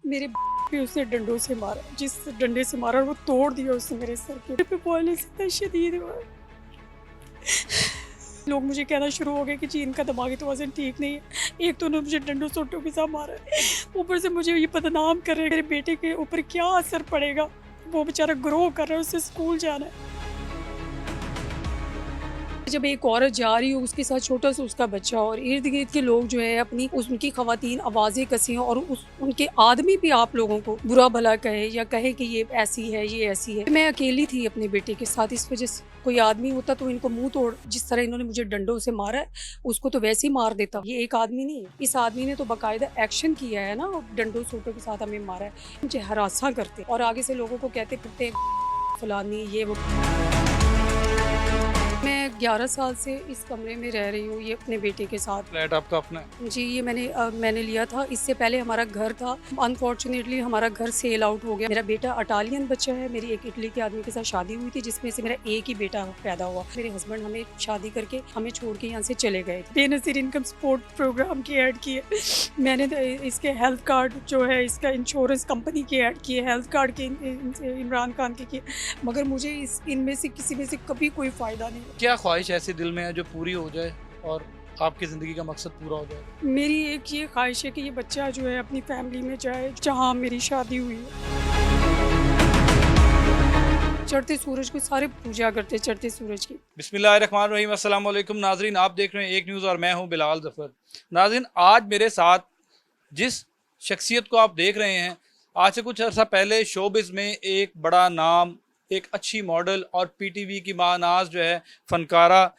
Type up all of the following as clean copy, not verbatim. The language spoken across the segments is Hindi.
मेरे भी उसने डंडों से मारा, जिस डंडे से मारा वो तोड़ दिया उसने मेरे सर के पे। पॉलिस इतना शदीद हुआ, लोग मुझे कहना शुरू हो गए कि जी इनका दिमागी तवाज़ुन ठीक नहीं है। एक तो उन्होंने मुझे डंडों सोटों के साथ मारा है, ऊपर से मुझे ये बदनाम कर रहे हैं। मेरे बेटे के ऊपर क्या असर पड़ेगा, वो बेचारा ग्रो कर रहा है, उससे स्कूल जाना है। जब एक औरत जा रही हो, उसके साथ छोटा सा उसका बच्चा और इर्द गिर्द के लोग जो है अपनी उनकी खवातीन आवाज़ें कसी और उनके आदमी भी आप लोगों को बुरा भला कहे या कहे कि ये ऐसी है, ये ऐसी है। मैं अकेली थी अपने बेटे के साथ, इस वजह से कोई आदमी होता तो इनको मुंह तोड़, जिस तरह इन्होंने मुझे डंडों से मारा है उसको तो वैसे ही मार देता। ये एक आदमी नहीं है, इस आदमी ने तो बाकायदा एक्शन किया है ना, डंडों सोटों के साथ हमें मारा है। मुझे हरासा करते और आगे से लोगों को कहते फिरते फलानी ये वो। मैं 11 साल से इस कमरे में रह रही हूँ, ये अपने बेटे के साथ। फ्लैट आपका अपना है? जी, ये मैंने लिया था। इससे पहले हमारा घर था, अनफॉर्चुनेटली हमारा घर सेल आउट हो गया। मेरा बेटा इटालियन बच्चा है, मेरी एक इटली के आदमी के साथ शादी हुई थी, जिसमें से मेरा एक ही बेटा पैदा हुआ। मेरे हस्बैंड हमें शादी करके हमें छोड़ के यहाँ से चले गए थे। बेनज़ीर इनकम सपोर्ट प्रोग्राम की ऐड की है मैंने, इसके हेल्थ कार्ड जो है, इसका इंश्योरेंस कंपनी की ऐड की है, हेल्थ कार्ड के इमरान खान के किए, मगर मुझे इनमें से किसी में से कभी कोई फ़ायदा नहीं। क्या ख्वाहिश ऐसी दिल में है जो पूरी हो जाए और आपकी ज़िंदगी का मकसद पूरा हो जाए? मेरी एक ये ख्वाहिश है कि ये बच्चा जो है अपनी फैमिली में जाए जहाँ मेरी शादी हुई है। चढ़ते सूरज को सारे पूजा करते हैं, चढ़ते सूरज की। बिस्मिल्लाहिर्रहमानिर्रहीम, अस्सलाम वालेकुम नाज़रीन, आप देख रहे हैं एक न्यूज़ और मैं हूं बिलाल ज़फ़र। नाज़रीन, आज मेरे साथ जिस शख्सियत को आप देख रहे हैं, आज से कुछ अर्सा पहले शोबिज़ में एक बड़ा नाम, एक अच्छी मॉडल और पीटीवी की मानाज जो है फ़नकारा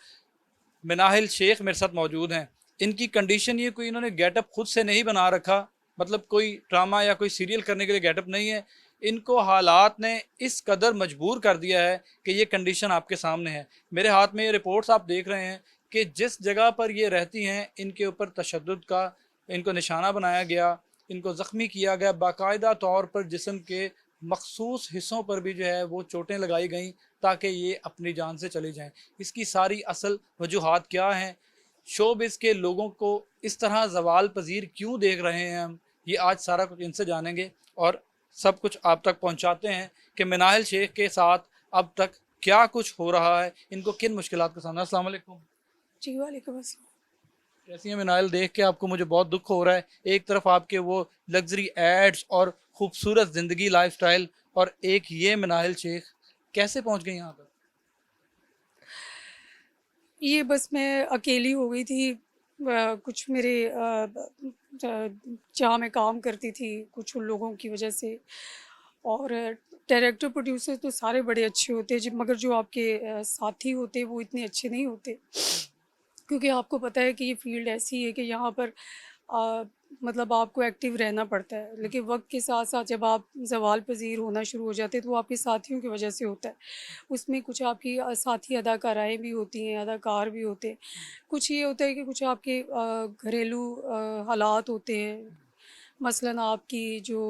मिनाहिल शेख मेरे साथ मौजूद हैं। इनकी कंडीशन ये, कोई इन्होंने गेटअप खुद से नहीं बना रखा, मतलब कोई ड्रामा या कोई सीरियल करने के लिए गेटअप नहीं है। इनको हालात ने इस कदर मजबूर कर दिया है कि ये कंडीशन आपके सामने है। मेरे हाथ में ये रिपोर्ट्स आप देख रहे हैं कि जिस जगह पर ये रहती हैं इनके ऊपर तशद्दुद का इनको निशाना बनाया गया, इनको ज़ख्मी किया गया, बाकायदा तौर पर जिस्म के मखसूस हिस्सों पर भी जो है वो चोटें लगाई गई ताकि ये अपनी जान से चली जाएं। इसकी सारी असल वजूहात क्या हैं, शोबिज़ के लोगों को इस तरह ज़वाल पज़ीर क्यों देख रहे हैं हम, ये आज सारा कुछ इनसे जानेंगे और सब कुछ आप तक पहुंचाते हैं कि मिनाहिल शेख के साथ अब तक क्या कुछ हो रहा है, इनको किन मुश्किलात का सामना। अस्सलाम वालेकुम। जी वालेकुम अस्सलाम। कैसी हैं मिनाहिल? देख के आपको मुझे बहुत दुख हो रहा है। एक तरफ आपके वो लग्जरी एड्स और खूबसूरत ज़िंदगी लाइफस्टाइल, और एक ये मिनाहिल शेख कैसे पहुंच गई यहाँ पर? ये बस मैं अकेली हो गई थी। कुछ मेरे जहाँ मैं काम करती थी, कुछ उन लोगों की वजह से। और डायरेक्टर प्रोड्यूसर तो सारे बड़े अच्छे होते हैं जी, मगर जो आपके साथी होते हैं वो इतने अच्छे नहीं होते, क्योंकि आपको पता है कि ये फील्ड ऐसी है कि यहाँ पर अ, मतलब आपको एक्टिव रहना पड़ता है, लेकिन वक्त के साथ साथ जब आप ज़वाल पज़ीर होना शुरू हो जाते हैं तो वो आपके साथियों की वजह से होता है। उसमें कुछ आपकी साथी अदाकाराएँ भी होती हैं, अदाकार भी होते हैं। कुछ ये होता है कि कुछ आपके घरेलू हालात होते हैं, मसलन आपकी जो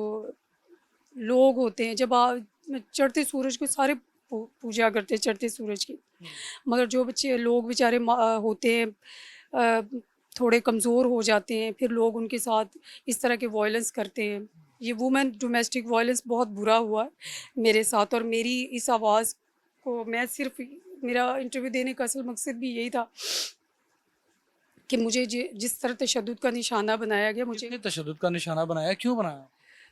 लोग होते हैं, जब आप चढ़ते सूरज को सारे पूजा करते हैं, चढ़ते सूरज की, मगर जो बच्चे लोग बेचारे होते हैं, अ, थोड़े कमज़ोर हो जाते हैं, फिर लोग उनके साथ इस तरह के वॉयलेंस करते हैं। ये वुमेन डोमेस्टिक वॉयलेंस बहुत बुरा हुआ है मेरे साथ, और मेरी इस आवाज़ को मैं सिर्फ, मेरा इंटरव्यू देने का असल मकसद भी यही था कि मुझे जिस तरह तशद्दुद का निशाना बनाया गया, मुझे किसने तशद्दुद का निशाना बनाया, क्यों बनाया?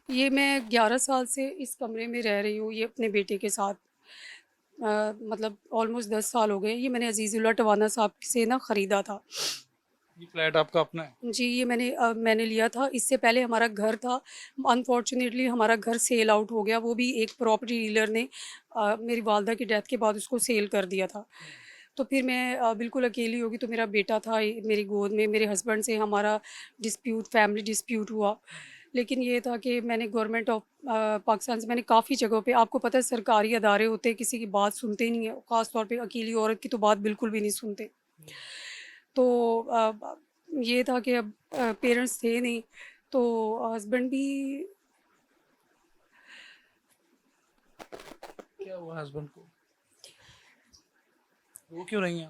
ये मैं 11 साल से इस कमरे में रह रही हूँ, ये अपने बेटे के साथ। मतलब ऑलमोस्ट 10 साल हो गए। ये मैंने अज़ीज़ुल्लाह टवाना साहब से ना ख़रीदा था। ये फ्लैट आपका अपना है? जी, ये मैंने लिया था। इससे पहले हमारा घर था, अनफॉर्चुनेटली हमारा घर सेल आउट हो गया। वो भी एक प्रॉपर्टी डीलर ने मेरी वालदा की डेथ के बाद उसको सेल कर दिया था। तो फिर मैं बिल्कुल अकेली हो गई, तो मेरा बेटा था मेरी गोद में। मेरे हस्बैंड से हमारा फैमिली डिस्प्यूट हुआ। लेकिन ये था कि मैंने गवर्नमेंट ऑफ पाकिस्तान से मैंने काफ़ी जगहों पे, आपको पता है सरकारी अदारे होते हैं, किसी की बात सुनते ही नहीं है, ख़ास तौर पे अकेली औरत की तो बात बिल्कुल भी नहीं सुनते। तो ये था कि अब पेरेंट्स थे नहीं, तो हस्बैंड भी, क्या हुआ हस्बैंड को? वो क्यों नहीं है?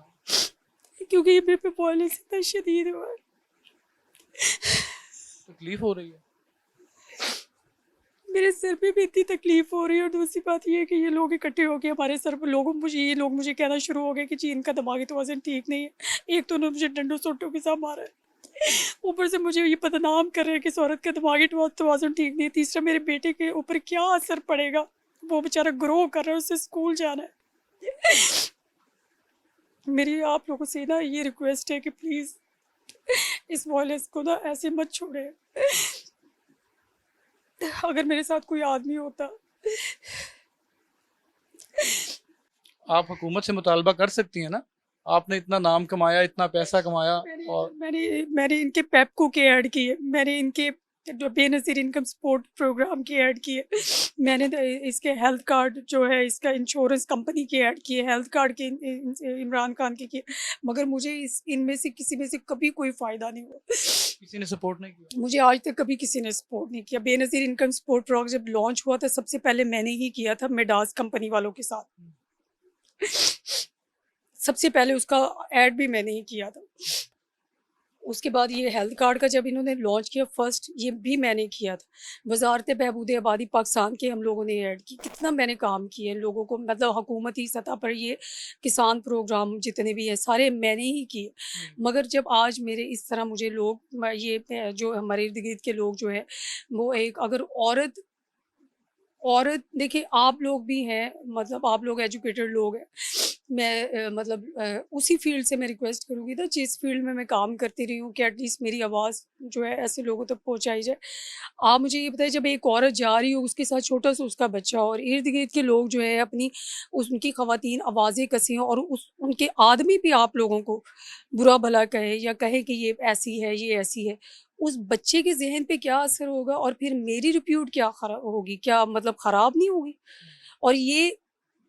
क्योंकि ये मेरे पे वायलेंस इतना शदीद हुआ है। तकलीफ हो रही है? मेरे सर पे भी इतनी तकलीफ हो रही है, और दूसरी बात ये है कि ये लोग इकट्ठे हो गए हमारे सर पर, ये लोग मुझे कहना शुरू हो गए कि जी इनका दिमागी तवाज़ुन ठीक नहीं है। एक तो उन्होंने मुझे डंडों सोटों के साथ मारा है, ऊपर से मुझे ये बदनाम कर रहे हैं कि इस औरत का दिमागी तवाज़ुन ठीक नहीं है। तीसरा, मेरे बेटे के ऊपर क्या असर पड़ेगा, वो बेचारा ग्रो कर रहा है, उससे स्कूल जाना है। मेरी आप लोगों से ना ये रिक्वेस्ट है कि प्लीज़ इस वॉयलेंस को ना ऐसे मत छोड़े। अगर मेरे साथ कोई आदमी होता। आप हुकूमत से मुतालबा कर सकती हैं ना, आपने इतना नाम कमाया, इतना पैसा कमाया। और मैंने मैंने इनके पेप्को के ऐड किए, मैंने इनके जो बेनज़ीर इनकम सपोर्ट प्रोग्राम के ऐड किए, मैंने इसके हेल्थ कार्ड जो है इसका इंश्योरेंस कंपनी के ऐड किए, हेल्थ कार्ड के इमरान खान के किए, मगर मुझे इनमें से किसी में से कभी कोई फ़ायदा नहीं हुआ। किसी ने सपोर्ट नहीं किया? मुझे आज तक कभी किसी ने सपोर्ट नहीं किया। बेनज़ीर इनकम सपोर्ट प्रोग्राम जब लॉन्च हुआ था, सबसे पहले मैंने ही किया था मिडास कंपनी वालों के साथ। सबसे पहले उसका ऐड भी मैंने ही किया था। उसके बाद ये हेल्थ कार्ड का जब इन्होंने लॉन्च किया फर्स्ट, ये भी मैंने किया था। वज़ारत बहबूद आबादी पाकिस्तान के हम लोगों ने ऐड की, कितना मैंने काम किए लोगों को, मतलब हुकूमती सतह पर ये किसान प्रोग्राम जितने भी हैं सारे मैंने ही किए। मगर जब आज मेरे इस तरह मुझे लोग जो हमारे इर्द गिर्द के लोग जो है वो एक अगर औरत देखिए, आप लोग भी हैं, मतलब आप लोग एजुकेटेड लोग हैं। मैं उसी फील्ड से मैं रिक्वेस्ट करूँगी ना, जिस फील्ड में मैं काम करती रही हूँ, कि एटलीस्ट मेरी आवाज़ जो है ऐसे लोगों तक पहुँचाई जाए। आप मुझे ये बताइए, जब एक औरत जा रही हो, उसके साथ छोटा-सा उसका बच्चा हो, और इर्द-गिर्द के लोग जो है अपनी उनकी ख़वातीन आवाज़ें कसी हों, और उनके आदमी भी आप लोगों को बुरा-भला कहे या कहे कि ये ऐसी है, ये ऐसी है। उस बच्चे के ज़हन पे क्या असर होगा, और फिर मेरी रिप्यूट क्या होगी, क्या मतलब ख़राब नहीं होगी? और ये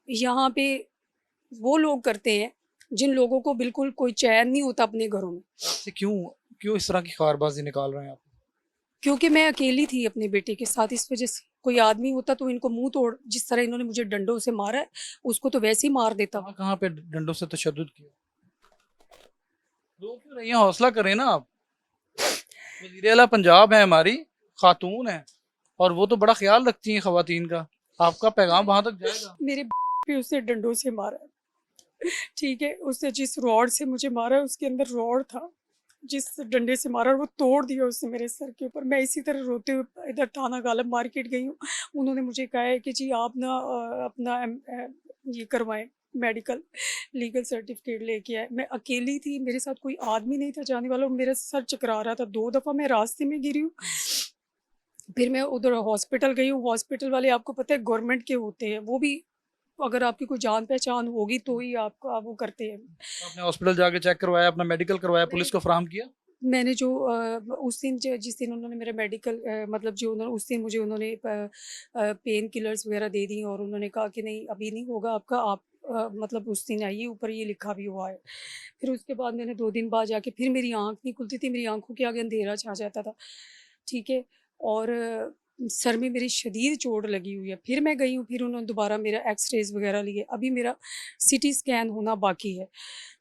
यहाँ पे वो लोग करते हैं जिन लोगों को बिल्कुल कोई चैन नहीं होता अपने घरों में। आपसे क्यों क्यों इस तरह की ख़ारबाज़ी निकाल रहे हैं आप? क्योंकि मैं अकेली थी अपने बेटे के साथ, इस वज़ह से। कोई आदमी होता तो इनको मुँह तोड़, जिस तरह इन्होंने मुझे डंडों से मारा है, उसको तो वैसे ही मार देता। कहाँ-कहाँ पे डंडों से तशद्दुद किया? रो क्यों रही हैं? हौसला करें ना आप। वज़ीर आला पंजाब हैं हमारी, खातून हैं, और वो तो बड़ा ख़्याल रखती हैं ख़वातीन का। आपका पैगाम वहाँ तक जाएगा। मेरे पे उसने डंडों से मारा है, ठीक है? उसने जिस रॉड से मुझे मारा है, उसके अंदर रॉड था। जिस डंडे से मारा, वो तोड़ दिया उसने मेरे सर के ऊपर। मैं इसी तरह रोते हुए इधर थाना गालब मार्केट गई हूँ। उन्होंने मुझे कहा है कि जी आप ना अपना ये करवाएं, मेडिकल लीगल सर्टिफिकेट लेके आए। मैं अकेली थी, मेरे साथ कोई आदमी नहीं था जाने वाला, और मेरा सर चकरा रहा था। 2 दफ़ा मैं रास्ते में गिरी हूँ। फिर मैं उधर हॉस्पिटल गई हूँ। हॉस्पिटल वाले आपको पता है गवर्नमेंट के होते हैं, वो भी अगर आपकी कोई जान पहचान होगी तो ही आपका वो करते हैं। आपने हॉस्पिटल जाके चेक करवाया, अपना मेडिकल करवाया, पुलिस को फ़राहम किया? मैंने जो उस दिन जिस दिन उन्होंने मेरा मेडिकल मतलब जो उन्होंने उस दिन मुझे उन्होंने पेन किलर्स वगैरह दे दी, और उन्होंने कहा कि नहीं अभी नहीं होगा आपका, आप मतलब उस दिन आइए, ऊपर ये लिखा भी हुआ है। फिर उसके बाद मैंने 2 दिन बाद जाके, फिर मेरी आँख नहीं खुलती थी, मेरी आँखों के आगे अंधेरा छा जाता था, ठीक है? और सर में मेरी शदीद चोट लगी हुई है। फिर मैं गई हूँ, फिर उन्होंने दोबारा मेरा एक्स-रेज़ वगैरह लिए। अभी मेरा सीटी स्कैन होना बाकी है।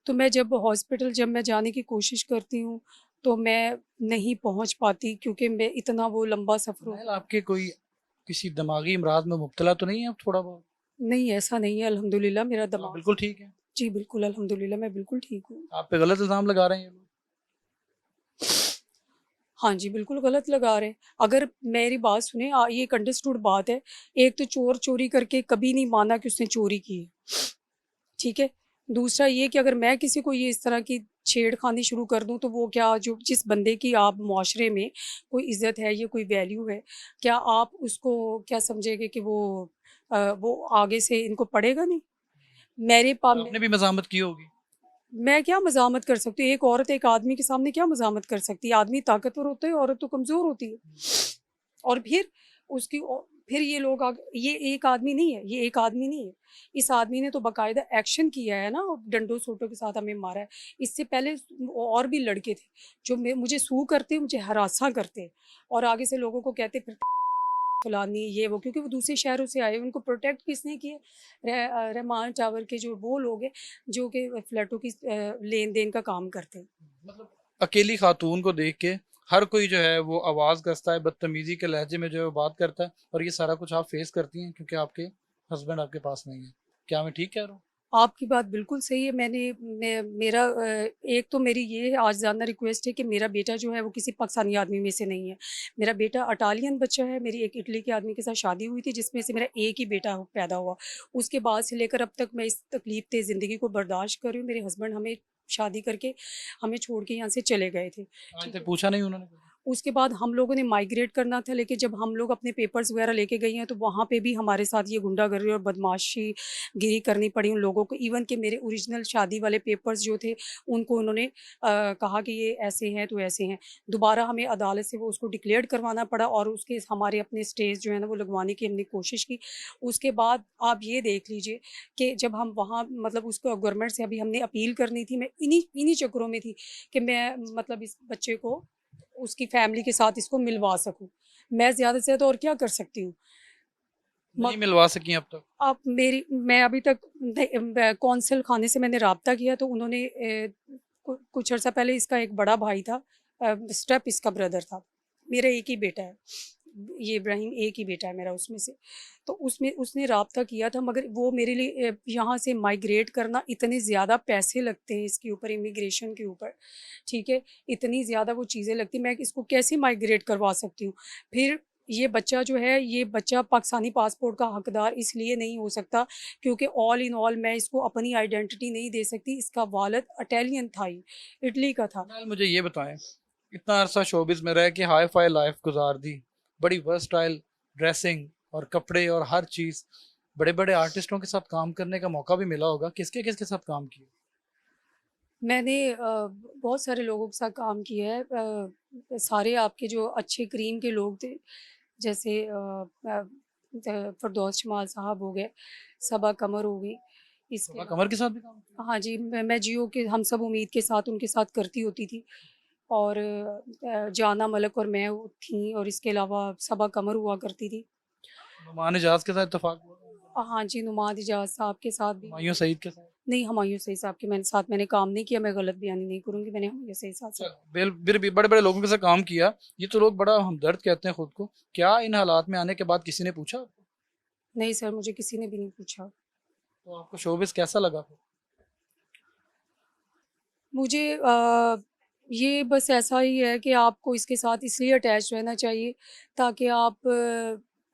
तो मैं जब हॉस्पिटल जब मैं जाने की कोशिश करती हूँ, तो मैं नहीं पहुँच पाती, क्योंकि मैं इतना वो लंबा सफ़र नाज़िल आपके कोई किसी दिमागी अमराज में मुब्तला तो नहीं है आप थोड़ा बहुत? नहीं, ऐसा नहीं है अल्हम्दुलिल्लाह, मेरा आप दिमाग बिल्कुल ठीक हैं? जी बिल्कुल अल्हम्दुलिल्लाह, मैं बिल्कुल ठीक हूँ। आप पे गलत इल्ज़ाम लगा रहे हैं ये लोग? हाँ जी, बिल्कुल गलत लगा रहे हैं। अगर मेरी बात सुने, ये एक अंडरस्टूड बात है। एक तो चोर चोरी करके कभी नहीं माना कि उसने चोरी की है, ठीक है? दूसरा ये कि अगर मैं किसी को ये इस तरह की छेड़खानी शुरू कर दूँ, तो वो क्या, जो जिस बंदे की आप मुआशरे में कोई इज़्ज़त है या कोई वैल्यू है, क्या आप उसको क्या समझेंगे कि वो आगे से इनको पड़ेगा नहीं? मेरे पा आपने भी मज़ामत की होगी। मैं क्या मज़ामत कर सकती हूँ? एक औरत एक आदमी के सामने क्या मज़ामत कर सकती है? आदमी ताकतवर होता है, औरत तो कमज़ोर होती है। और फिर उसकी फिर ये लोग ये एक आदमी नहीं है, ये एक आदमी नहीं है। इस आदमी ने तो बाकायदा एक्शन किया है ना, डंडों सोटों के साथ हमें मारा है। इससे पहले और भी लड़के थे जो मुझे सू करते, मुझे हरासा करते, और आगे से लोगों को कहते फिरते फलानी ये वो, क्योंकि वो दूसरे शहरों से आए, उनको प्रोटेक्ट किसने किया? रहमान टावर के जो वो लोग हैं जो कि फ्लैटों की लेन देन का काम करते हैं। मतलब अकेली खातून को देख के हर कोई जो है वो आवाज़ कसता है, बदतमीजी के लहजे में जो है वो बात करता है, और ये सारा कुछ आप फेस करती हैं क्योंकि आपके हस्बैंड आपके पास नहीं है। क्या मैं ठीक कह रहा हूँ? आपकी बात बिल्कुल सही है। मेरा एक तो मेरी ये है, आज जानना रिक्वेस्ट है कि मेरा बेटा जो है वो किसी पाकिस्तानी आदमी में से नहीं है। मेरा बेटा इटालियन बच्चा है। मेरी एक इटली के आदमी के साथ शादी हुई थी जिसमें से मेरा एक ही बेटा पैदा हुआ। उसके बाद से लेकर अब तक मैं इस तकलीफ ज़िंदगी को बर्दाश्त कर रही हूँ। मेरे हस्बैंड हमें शादी करके हमें छोड़ के यहाँ से चले गए थे। आज ठीक तक है। पूछा नहीं उन्होंने? उसके बाद हम लोगों ने माइग्रेट करना था, लेकिन जब हम लोग अपने पेपर्स वगैरह लेके गई हैं तो वहाँ पे भी हमारे साथ ये गुंडागर्दी और बदमाशी गिरी करनी पड़ी उन लोगों को। इवन कि मेरे ओरिजिनल शादी वाले पेपर्स जो थे उनको उन्होंने कहा कि ये ऐसे हैं तो ऐसे हैं। दोबारा हमें अदालत से वो उसको डिक्लेयर करवाना पड़ा और उसके हमारे अपने स्टेज जो है ना वो लगवाने की हमने कोशिश की। उसके बाद आप ये देख लीजिए कि जब हम वहाँ मतलब उसको गवर्नमेंट से अभी हमने अपील करनी थी, मैं इन्हीं इन्हीं चक्करों में थी कि मैं मतलब इस बच्चे को उसकी फैमिली के साथ इसको मिलवा सकूं। मैं ज़्यादा से ज़्यादा और क्या कर सकती हूँ? नहीं मग मिलवा सकी अब तक? अब मैं अभी तक कौंसल खाने से मैंने राब्ता किया तो उन्होंने कुछ अर्सा पहले इसका एक बड़ा भाई था, स्टेप इसका ब्रदर था। मेरा एक ही बेटा है, ये इब्राहिम एक ही बेटा है मेरा उसमें से। तो उसमें उसने राब्ता किया था, मगर वो मेरे लिए यहाँ से माइग्रेट करना, इतने ज़्यादा पैसे लगते हैं इसके ऊपर, इमिग्रेशन के ऊपर, ठीक है, इतनी ज़्यादा वो चीज़ें लगती, मैं इसको कैसे माइग्रेट करवा सकती हूँ? फिर ये बच्चा जो है, ये बच्चा पाकिस्तानी पासपोर्ट का हकदार इसलिए नहीं हो सकता क्योंकि ऑल इन ऑल मैं इसको अपनी आइडेंटिटी नहीं दे सकती। इसका वालिद इटालियन था, ही इटली का था। फिलहाल मुझे ये बताएं, इतना अरसा शोबिस में रह के हाई फाई लाइफ गुजार दी, बड़ी वर्सटाइल ड्रेसिंग और कपड़े और हर चीज़, बड़े बड़े आर्टिस्टों के साथ काम करने का मौका भी मिला होगा, किसके किसके साथ काम किया? मैंने बहुत सारे लोगों के साथ काम किया है। सारे आपके जो अच्छे करीम के लोग थे, जैसे फ़िरदौस जमाल साहब हो गए, सबा कमर हो गई, इसके शोभा अलावा कमर के साथ भी काम किया? हाँ जी, मैं जियो के हम सब उम्मीद के साथ उनके साथ करती होती थी। और जाना मलिक और मैं वो थी, और इसके अलावा सबा कमर हुआ करती थी। नुमान इजाज के साथ इत्तेफाक हुआ? हाँ जी, नुमाद इजाज़ साहब के साथ भी हुआ। हुमायूं सईद के साथ? नहीं, हुमायूं सईद साहब के मैंने काम नहीं किया, मैं गलत बयानी नहीं करूँगी, मैंने हुमायूं सईद साहब से। चल, फिर भी बड़े बड़े लोगों के साथ काम किया, ये तो लोग बड़ा हमदर्द कहते हैं खुद को, क्या इन हालात में आने के बाद किसी ने पूछा आपको? नहीं सर, मुझे किसी ने भी नहीं पूछा। तो आपको शोबिस कैसा लगा फिर? मुझे ये बस ऐसा ही है कि आपको इसके साथ इसलिए अटैच रहना चाहिए ताकि आप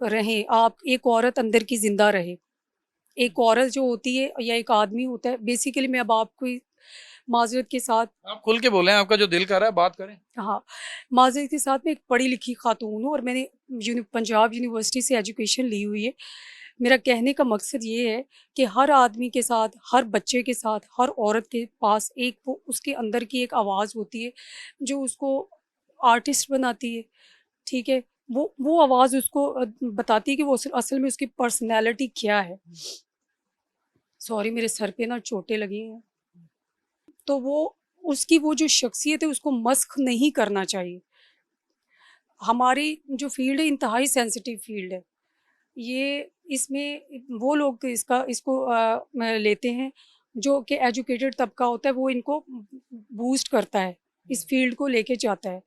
रहें, आप एक औरत अंदर की ज़िंदा रहे। एक औरत जो होती है या एक आदमी होता है, बेसिकली मैं अब आपको माज़रत के साथ, आप खुल के बोलें, आपका जो दिल कर रहा है बात करें। हाँ, माज़रत के साथ मैं एक पढ़ी लिखी खातून हूँ और मैंने पंजाब यूनिवर्सिटी से एजुकेशन ली हुई है। मेरा कहने का मकसद ये है कि हर आदमी के साथ, हर बच्चे के साथ, हर औरत के पास एक वो उसके अंदर की एक आवाज़ होती है जो उसको आर्टिस्ट बनाती है, ठीक है? वो आवाज़ उसको बताती है कि वो असल में उसकी पर्सनैलिटी क्या है। सॉरी, मेरे सर पे ना चोटें लगी हैं। तो वो उसकी वो जो शख्सियत है उसको मस्ख़ नहीं करना चाहिए। हमारी जो फ़ील्ड है इंतहाई सेंसिटिव फ़ील्ड है। ये इसमें वो लोग इसको लेते हैं जो कि एजुकेटेड तबका होता है, वो इनको बूस्ट करता है, इस फील्ड को लेके जाता है।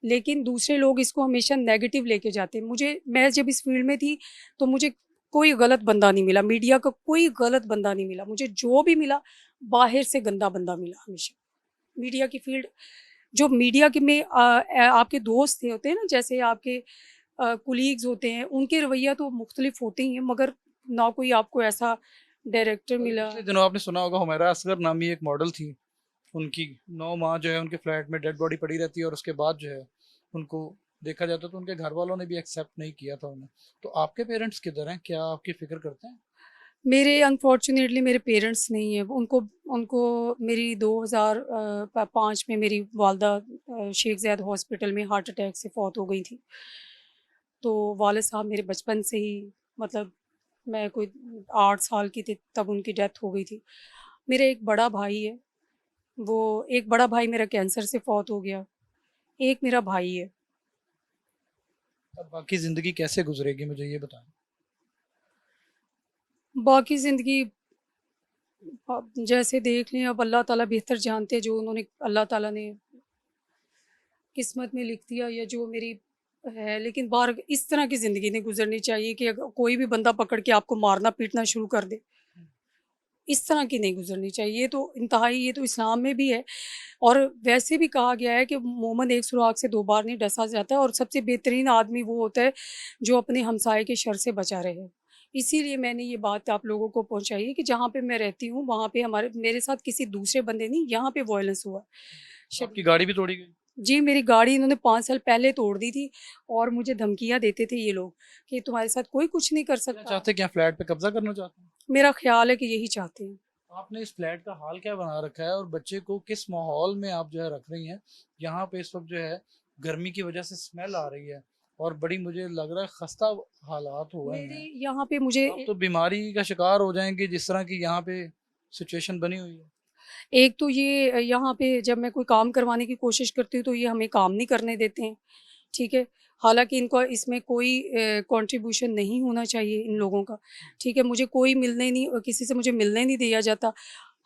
लेकिन दूसरे लोग इसको हमेशा नेगेटिव लेके जाते हैं। मैं जब इस फील्ड में थी तो मुझे कोई गलत बंदा नहीं मिला, मीडिया का कोई गलत बंदा नहीं मिला। मुझे जो भी मिला बाहर से गंदा बंदा मिला हमेशा। मीडिया की फील्ड, जो मीडिया के में आपके दोस्त होते हैं ना, जैसे आपके कुलीग्स होते हैं, उनके रवैया तो मुख्तलिफ होते ही हैं, मगर ना कोई आपको ऐसा डायरेक्टर मिला। पिछले दिनों आपने सुना होगा, हुमैरा असगर नामी एक मॉडल थी, उनकी 9 माह जो है उनके फ्लैट में डेड बॉडी पड़ी रहती है, और उसके बाद जो है उनको देखा जाता तो उनके घर वालों ने भी एक्सेप्ट नहीं किया था उन्हें। तो आपके पेरेंट्स किधर हैं, क्या आपकी फिक्र करते हैं? मेरे अनफॉर्चुनेटली मेरे पेरेंट्स नहीं है, उनको उनको मेरी 2005 में मेरी वालदा शेख ज़ायद हॉस्पिटल में हार्ट अटैक से फौत हो गई थी। तो वालिद साहब मेरे बचपन से ही, मतलब मैं कोई 8 साल की थी तब उनकी डेथ हो गई थी। मेरा एक बड़ा भाई है, वो एक बड़ा भाई मेरा कैंसर से फौत हो गया। एक मेरा भाई है। अब बाकी ज़िंदगी कैसे गुजरेगी, मुझे ये बताएं। बाकी ज़िंदगी जैसे देख लें, अब अल्लाह ताला बेहतर जानते हैं, जो उन्होंने अल्लाह ताला ने किस्मत में लिख दिया या जो मेरी है, लेकिन बाहर इस तरह की ज़िंदगी नहीं गुजरनी चाहिए कि अगर कोई भी बंदा पकड़ के आपको मारना पीटना शुरू कर दे। इस तरह की नहीं गुजरनी चाहिए। ये तो इंतहाई, ये तो इस्लाम में भी है और वैसे भी कहा गया है कि मोमन एक सुराख से दो बार नहीं डसा जाता है और सबसे बेहतरीन आदमी वो होता है जो अपने हमसाये के शर से बचा रहे। इसीलिए मैंने ये बात आप लोगों को पहुंचाई है कि जहाँ पे मैं रहती हूँ वहाँ पे हमारे मेरे साथ किसी दूसरे बंदे नहीं, यहाँ पे वायलेंस हुआ आपकी शदीद। गाड़ी भी तोड़ी गई? जी, मेरी गाड़ी इन्होंने 5 साल पहले तोड़ दी थी और मुझे धमकियाँ देते थे ये लोग कि तुम्हारे साथ कोई कुछ नहीं कर क्या सकता। चाहते, क्या फ्लैट पे कब्जा करना चाहते हैं? मेरा ख्याल है कि यही चाहते हैं। आपने इस फ्लैट का हाल क्या बना रखा है और बच्चे को किस माहौल में आप जो है रख रही हैं? यहाँ पे इस वक्त जो है गर्मी की वजह से स्मेल आ रही है और बड़ी मुझे लग रहा है खस्ता हालात हुए मेरे हैं। यहाँ पे मुझे आप तो बीमारी का शिकार हो जाएंगे जिस तरह की यहाँ पे सिचुएशन बनी हुई है। एक तो ये यहाँ पे जब मैं कोई काम करवाने की कोशिश करती हूँ तो ये हमें काम नहीं करने देते हैं, ठीक है? हालाँकि इनको इसमें कोई कंट्रीब्यूशन नहीं होना चाहिए इन लोगों का, ठीक है? मुझे कोई मिलने नहीं किसी से मुझे मिलने नहीं दिया जाता।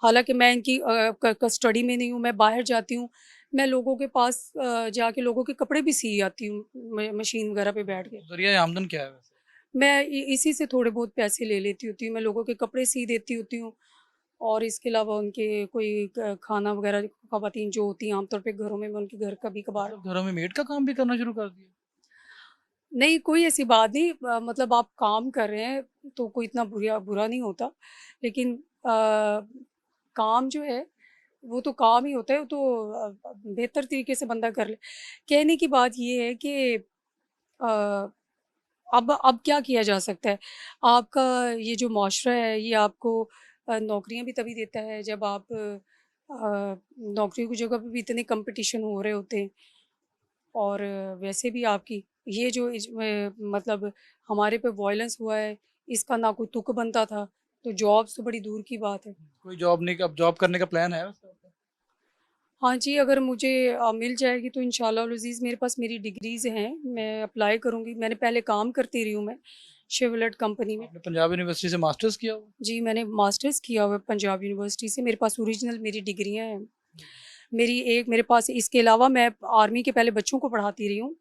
हालाँकि मैं इनकी कस्टडी में नहीं हूँ, मैं बाहर जाती हूँ, मैं लोगों के पास जाके लोगों के कपड़े भी सी आती हूँ मशीन वगैरह पे बैठ के। जरिया आमदन क्या है वैसे? मैं इसी से थोड़े बहुत पैसे ले लेती होती हूँ, मैं लोगों के कपड़े सी देती होती हूँ और इसके अलावा उनके कोई खाना वगैरह ख़वातीन जो होती हैं आमतौर पे घरों में मैं उनके घर कभी-कभार। मतलब घरों में मेड का काम भी करना शुरू कर दिया? नहीं, कोई ऐसी बात नहीं, मतलब आप काम कर रहे हैं तो कोई इतना बुरा बुरा नहीं होता। लेकिन काम जो है वो तो काम ही होता है, वो तो बेहतर तरीके से बंदा कर ले। कहने की बात ये है कि अ, अब क्या किया जा सकता है? आपका ये जो मुआशरा है ये आपको नौकरियाँ भी तभी देता है जब आप नौकरियों की जगह पे भी इतने कॉम्पिटिशन हो रहे होते हैं और वैसे भी आपकी ये जो मतलब हमारे पे वॉयलेंस हुआ है, इसका ना कोई तुक बनता था, तो जॉब्स तो बड़ी दूर की बात है। कोई जॉब नहीं, अब जॉब करने का प्लान है वैसे आपका? हाँ जी, अगर मुझे मिल जाएगी तो इंशाअल्लाह अल अज़ीज़ मेरे पास मेरी डिग्रीज़ हैं, मैं अप्लाई करूँगी। मैंने पहले काम करती रही हूँ मैं शेवरलेट कंपनी में। आपने पंजाब यूनिवर्सिटी से मास्टर्स किया हुआ? जी, मैंने मास्टर्स किया हुआ है पंजाब यूनिवर्सिटी से, मेरे पास ओरिजिनल मेरी डिग्रियाँ हैं। मेरी एक मेरे पास इसके अलावा मैं आर्मी के पहले बच्चों को पढ़ाती रही हूँ।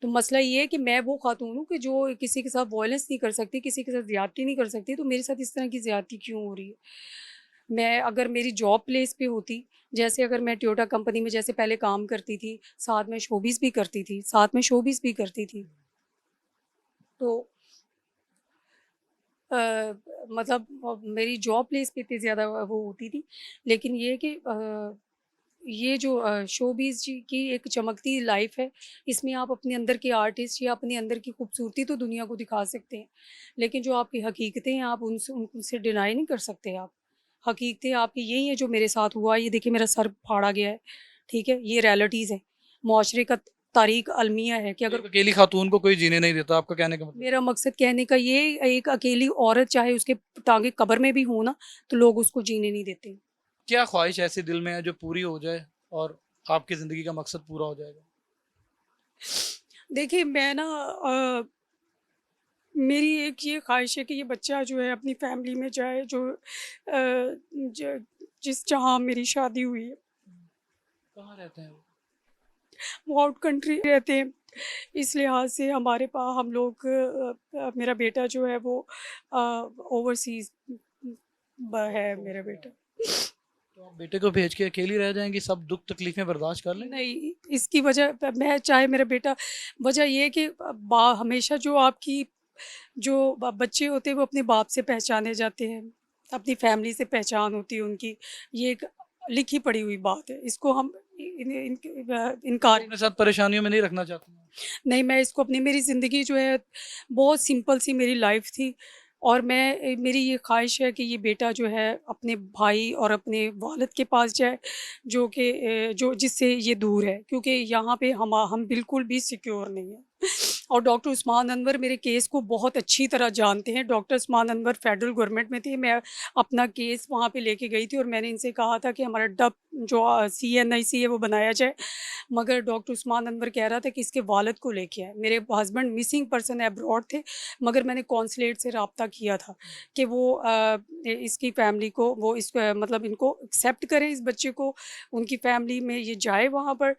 तो मसला ये है कि मैं वो खातून हूँ कि जो किसी के साथ वॉयलेंस नहीं कर सकती, किसी के साथ ज़्यादती नहीं कर सकती, तो मेरे साथ इस तरह की ज़्यादती क्यों हो रही है? मैं अगर मेरी जॉब प्लेस पे होती, जैसे अगर मैं टोयोटा कंपनी में जैसे पहले काम करती थी, साथ में शोबिज़ भी करती थी, साथ में शोबिज़ भी करती थी। तो मतलब मेरी जॉब प्लेस पे इतनी ज़्यादा वो होती थी। लेकिन ये है कि ये जो शोबिज़ जी की एक चमकती लाइफ़ है, इसमें आप अपने अंदर के आर्टिस्ट या अपने अंदर की खूबसूरती तो दुनिया को दिखा सकते हैं। लेकिन जो आपकी हकीकतें हैं, आप उनसे डिनाई नहीं कर सकते आप। हकीकतें आपकी यही हैं जो मेरे साथ हुआ, ये देखिए मेरा सर फाड़ा गया है, ठीक है? ये रियलिटीज़ हैं। मुआशरे का तारीख अलमिया है कि अगर एक अकेली खातून को कोई जीने नहीं देता, आपका कहने का मतलब? मेरा मकसद कहने का ये, एक अकेली औरत चाहे उसके टाँगे कब्र में भी हो ना, तो लोग उसको जीने नहीं देते। क्या ख्वाहिश ऐसी दिल में है जो पूरी हो जाए और आपकी ज़िंदगी का मकसद पूरा हो जाएगा? देखिए मैं ना मेरी एक ये ख्वाहिश है कि ये बच्चा जो है अपनी फैमिली में जाए जो जिस जहाँ मेरी शादी हुई है कहाँ रहते हैं वो? वो आउट कंट्री रहते हैं। इस लिहाज से हमारे पास हम लोग मेरा बेटा जो है वो ओवरसीज है मेरा बेटा। तो आप बेटे को भेज के अकेली रह जाएंगी, सब दुख तकलीफें बर्दाश्त कर लेंगे? नहीं, इसकी वजह मैं चाहे मेरा बेटा, वजह ये है कि हमेशा जो आपकी जो बच्चे होते हैं वो अपने बाप से पहचाने जाते हैं, अपनी फैमिली से पहचान होती है उनकी। ये एक लिखी पड़ी हुई बात है, इसको हम आप इनकार अपने साथ परेशानियों में नहीं रखना चाहती हैं? नहीं, मैं इसको अपनी मेरी ज़िंदगी जो है बहुत सिंपल सी मेरी लाइफ थी और मेरी ये ख्वाहिश है कि ये बेटा जो है अपने भाई और अपने वालिद के पास जाए जो जिससे ये दूर है, क्योंकि यहाँ पे हम बिल्कुल भी सिक्योर नहीं है। और डॉक्टर उस्मान अनवर मेरे केस को बहुत अच्छी तरह जानते हैं। Doctor Usman Anwar federal government में थे, मैं अपना केस वहाँ पे लेके गई थी और मैंने इनसे कहा था कि हमारा डब जो CNIC है वो बनाया जाए, मगर डॉक्टर उस्मान अनवर कह रहा था कि इसके वालिद को लेके आए। मेरे हस्बैंड मिसिंग पर्सन अब्रॉड थे, मगर मैंने कॉन्सुलेट से रब्ता किया था कि वो इसकी फैमिली को वो इसको मतलब इनको एक्सेप्ट करें इस बच्चे को, उनकी फैमिली में ये जाए वहाँ पर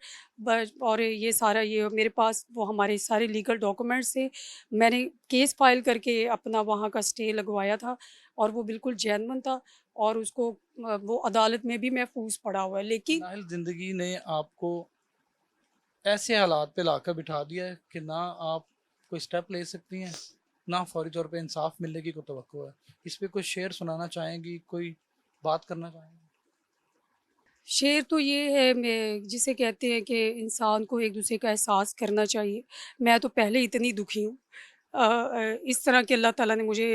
और ये सारा ये मेरे पास वो हमारे सारे लीगल डॉक्यूमेंट्स थे। मैंने केस फाइल करके अपना वहाँ का स्टे लगवाया था और वो बिल्कुल जेन्युइन था और उसको वो अदालत में भी महफूज पड़ा हुआ है। लेकिन नाहिल, जिंदगी ने आपको ऐसे हालात पे लाकर बिठा दिया है कि ना आप कोई स्टेप ले सकती हैं, ना फौरी तौर पे इंसाफ मिलने की कोई तवक्को है। इस पे कोई शेर सुनाना चाहेंगी, कोई बात करना चाहेंगी? शेर तो ये है मैं जिसे कहते हैं कि इंसान को एक दूसरे का एहसास करना चाहिए। मैं तो पहले इतनी दुखी हूँ। इस तरह के अल्लाह ताला ने मुझे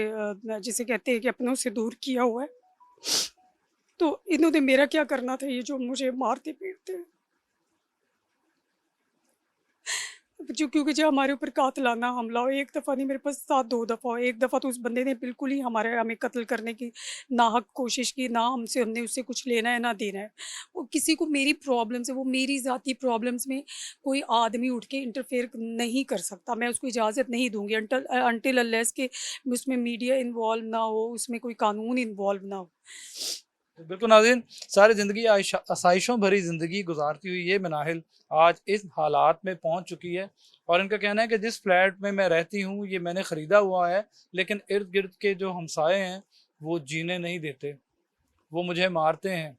जिसे कहते हैं कि अपनों से दूर किया हुआ है। तो इन्होंने मेरा क्या करना था ये जो मुझे मारते पीटते हैं। जो क्योंकि जो हमारे ऊपर कातिलाना हमला हो, एक दफ़ा नहीं मेरे पास 7 2 दफ़ा हो। एक दफ़ा तो उस बंदे ने बिल्कुल ही हमें कत्ल करने की नाहक कोशिश की, ना हमने उससे कुछ लेना है ना देना है। वो किसी को मेरी प्रॉब्लम से वो मेरी ज़ाती प्रॉब्लम्स में कोई आदमी उठ के इंटरफेयर नहीं कर सकता। मैं उसको इजाज़त नहीं दूँगी अनटिल अनलेस के उसमें मीडिया इन्वॉल्व ना हो, उसमें कोई कानून इन्वॉल्व ना हो। तो बिल्कुल नाज़रीन, सारी ज़िंदगी आसाइशों भरी ज़िंदगी गुजारती हुई ये मनाहिल आज इस हालात में पहुंच चुकी है। और इनका कहना है कि जिस फ्लैट में मैं रहती हूँ ये मैंने ख़रीदा हुआ है, लेकिन इर्द गिर्द के जो हमसाए हैं वो जीने नहीं देते, वो मुझे मारते हैं।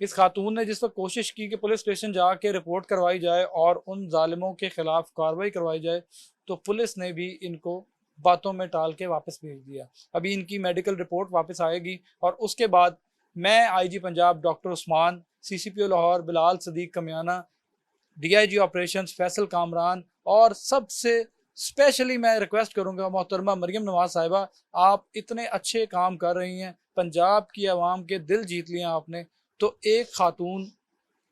इस खातून ने जिस वक्त कोशिश की कि पुलिस स्टेशन जाके रिपोर्ट करवाई जाए और उन जालिमों के ख़िलाफ़ कार्रवाई करवाई जाए, तो पुलिस ने भी इनको बातों में टाल के वापस भेज दिया। अभी इनकी मेडिकल रिपोर्ट वापस आएगी और उसके बाद मैं IG Punjab doctor Usman, CCPO Lahore Bilal Sadiq Kamiana, DIG operations Faisal Kamran और सबसे स्पेशली मैं रिक्वेस्ट करूंगा मोहतरमा मरियम नवाज साहिबा, आप इतने अच्छे काम कर रही हैं, पंजाब की आवाम के दिल जीत लिए आपने। तो एक खातून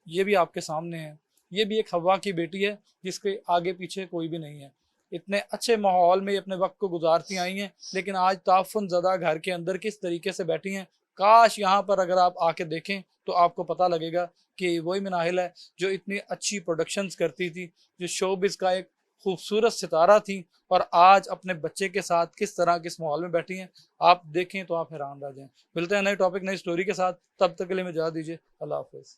ये भी आपके सामने है, ये भी एक हवा की बेटी है जिसके आगे पीछे कोई भी नहीं है। इतने अच्छे माहौल में अपने वक्त को गुजारती आई हैं, लेकिन आज ताफुन ज़दा घर के अंदर किस तरीके से बैठी हैं। काश यहाँ पर अगर आप आके देखें तो आपको पता लगेगा कि वही मनाहिल है जो इतनी अच्छी प्रोडक्शंस करती थी, जो शोबिस का एक खूबसूरत सितारा थी, और आज अपने बच्चे के साथ किस तरह किस माहौल में बैठी हैं। आप देखें तो आप हैरान रह जाएं। मिलते हैं नए टॉपिक नई स्टोरी के साथ, तब तक के लिए मुझे इजाज़त दीजिए। अल्लाह हाफिज़।